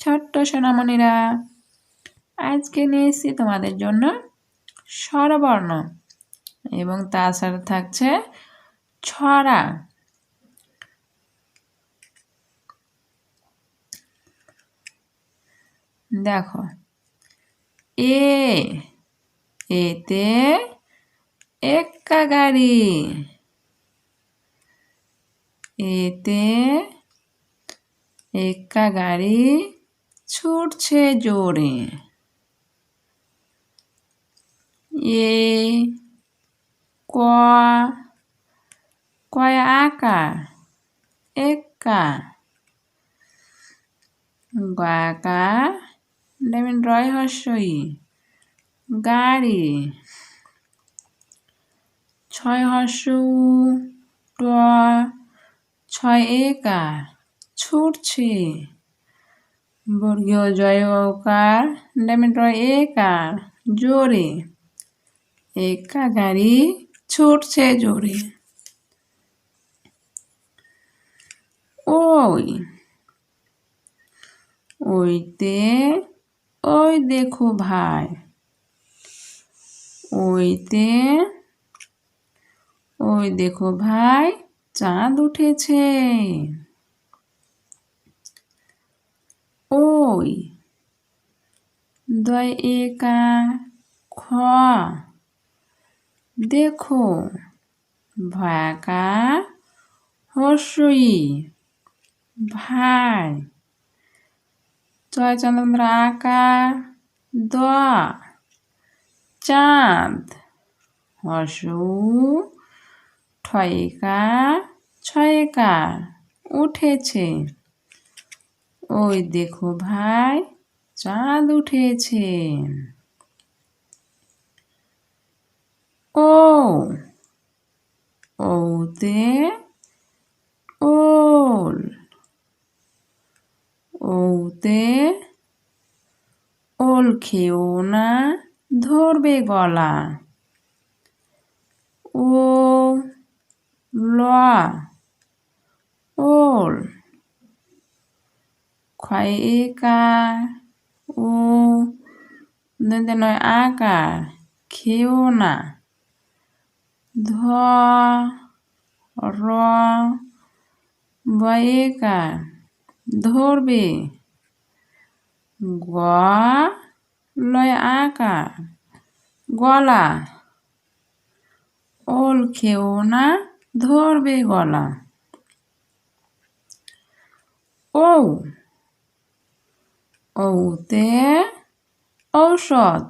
ছোট্ট সোনামণিরা, আজকে নিয়ে এসেছি তোমাদের জন্য স্বরবর্ণ এবং তার সাথে থাকছে ছড়া। দেখো, এতে এক্কা গাড়ি, এতে এক্কা গাড়ি ছুটছে জোরে। কয় আকার এক্কা, গয়াকার রয় হর্ষই গাড়ি, ছয় হর্ষউ ছয় একার ছুটছে, বর্গীয় জয়কার রয় একার জোরে, একা গাড়ি ছুটছে জোরে। ওইতে ওই দেখো ভাই, ওইতে ওই দেখো ভাই চাঁদ উঠেছে। ওই দয় একা খ, দেখো ভয়াকার হর্ষই ভাই, ছয় চন্দ্র আকার দ, চাঁদ হর্ষউ ঠয়কার ছয়কার উঠেছে। ওই দেখো ভাই চাঁদ উঠেছে। ওতে ওল, ওতে ওল খেও না ধরবে গলা। ও ল ওল, ক্ষয় একার ও নয় আকার খেও না, ধ র বয়েকার ধরবে, গ লয় আকার গলা, ওল খেও না ধরবে গলা। ওতে ঔষধ,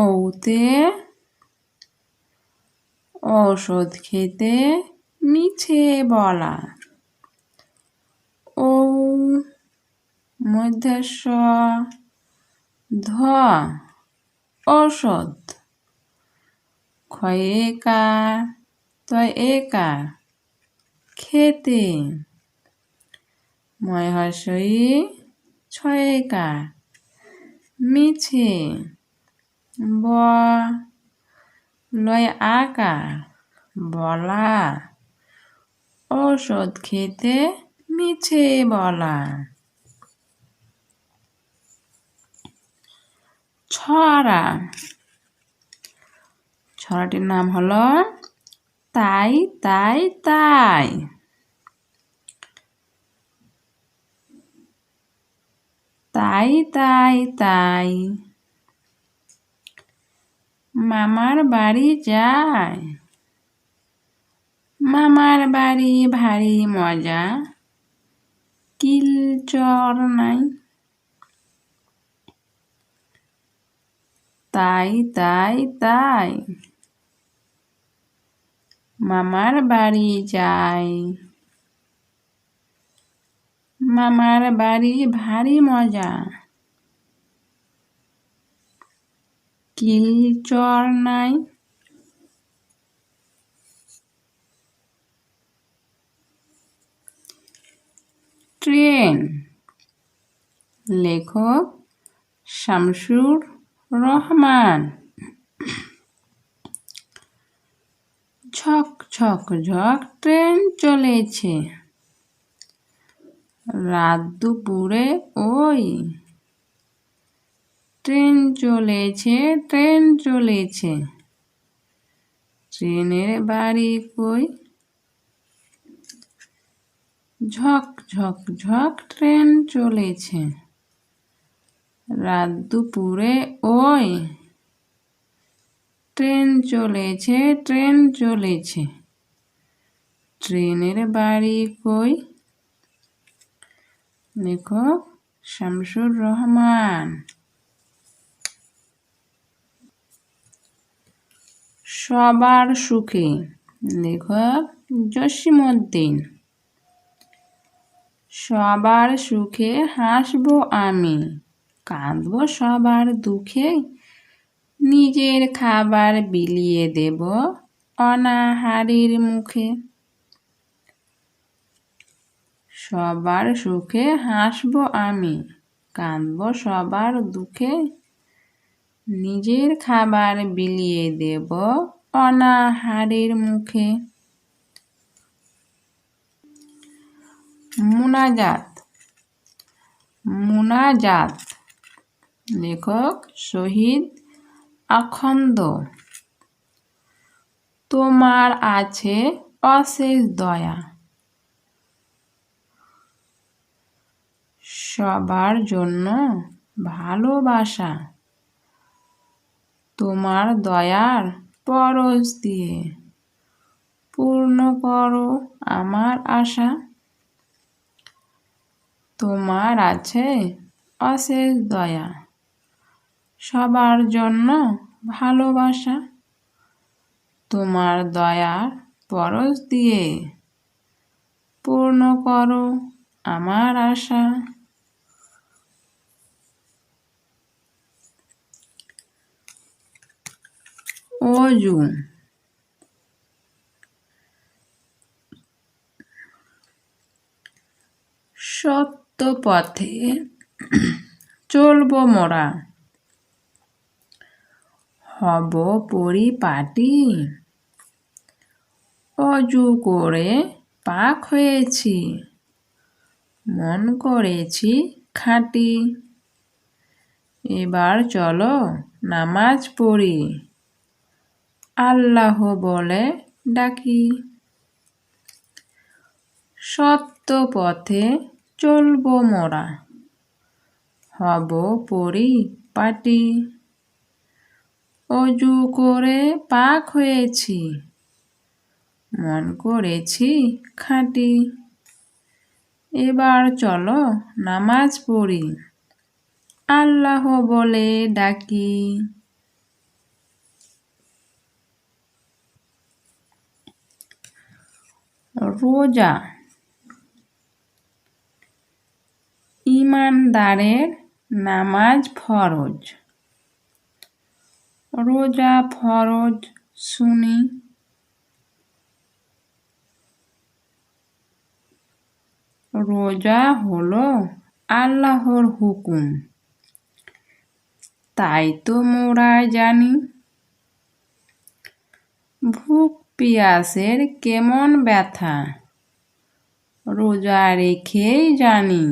ওতে ঔষধ খেতে মিছে বলা। ও মধ্যস্ব ধ ঔষধ, ক্ষয় একার তয় একার খেতে, ময় হর্ষই ছয় একার মিছে, ব লয় আকার বলা, ঔষধ খেতে মিছে বলা। ছড়া, ছড়াটির নাম হলো তাই তাই তাই। তাই তাই তাই মামার বাড়ি যায়, মামার বাড়ি ভারী মজা, কিল চর নাই। তাই তাই তাই মামার বাড়ি যায়, মামার বাড়ি ভারী মজা, কিল চর নাই। ট্রেন, লেখক শামসুর রহমান। ঝক ঝকঝক ট্রেন চলেছে, রাত দুপুরে ওই। ট্রেন চলেছে, ট্রেন চলেছে, ট্রেনের বাড়ি কই? ঝক ঝক ঝক ট্রেন চলেছে, রাত দুপুরে ওই। ট্রেন চলেছে, ট্রেন চলেছে, ট্রেনের বাড়ি কই? লেখক শামসুর রহমান। সবার সুখে, লেখক জসিমউদ্দিন। সবার সুখে হাসবো আমি, কাঁদবো সবার দুঃখে, নিজের খাবার বিলিয়ে দেব অনাহারীর মুখে। সবার সুখে হাসবো আমি, কাঁদবো সবার দুঃখে, নিজের খাবার বিলিয়ে দেব অনাহারীর মুখে। মুনাজাত। মুনাজাত, লেখক শহীদ আখন্দ। তোমার আছে অশেষ দয়া, সবার জন্য ভালোবাসা, তোমার দয়ার পরশ দিয়ে পূর্ণ করো আমার আশা। তোমার আছে অশেষ দয়া, সবার জন্য ভালোবাসা, তোমার দয়ার পরশ দিয়ে পূর্ণ করো আমার আশা। অজু। সত্য পথে চলবো মোরা, হব পরিপাটি, অজু করে পাক হয়েছি, মন করেছি খাঁটি। এবার চলো নামাজ পড়ি, আল্লাহ বলে ডাকি। সত্য পথে চলবো মোরা, হব পরিপাটি, অজু করে পাক হয়েছি, মন করেছি খাঁটি। এবার চলো নামাজ পড়ি, আল্লাহ বলে ডাকি। রোজা। ঈমানদারের নামাজ ফরজ, রোজা ফরজ শুনি। রোজা হলো আল্লাহর হুকুম, তাই তো মোরা জানি। ভুক পিয়াসের কেমন ব্যথা, রোজা রেখেই জানি।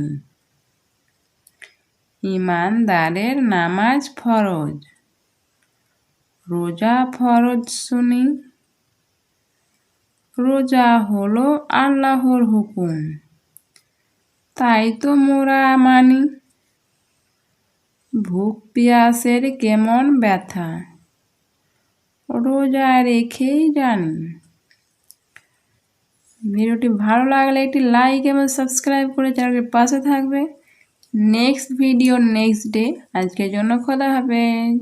ঈমানদারের নামাজ ফরজ, রোজা ফরজ শুনি। রোজা হলো আল্লাহর হুকুম, তাই তো মোরা মানি। ভুক পিয়াসের কেমন ব্যথা, রোজা রেখেই জানি। ভিডিওটি ভালো লাগলে একটি লাইক এবং সাবস্ক্রাইব করে চ্যানেলের পাশে থাকবে। Next video next day. আজকের জন্য খোদা হাফেজ।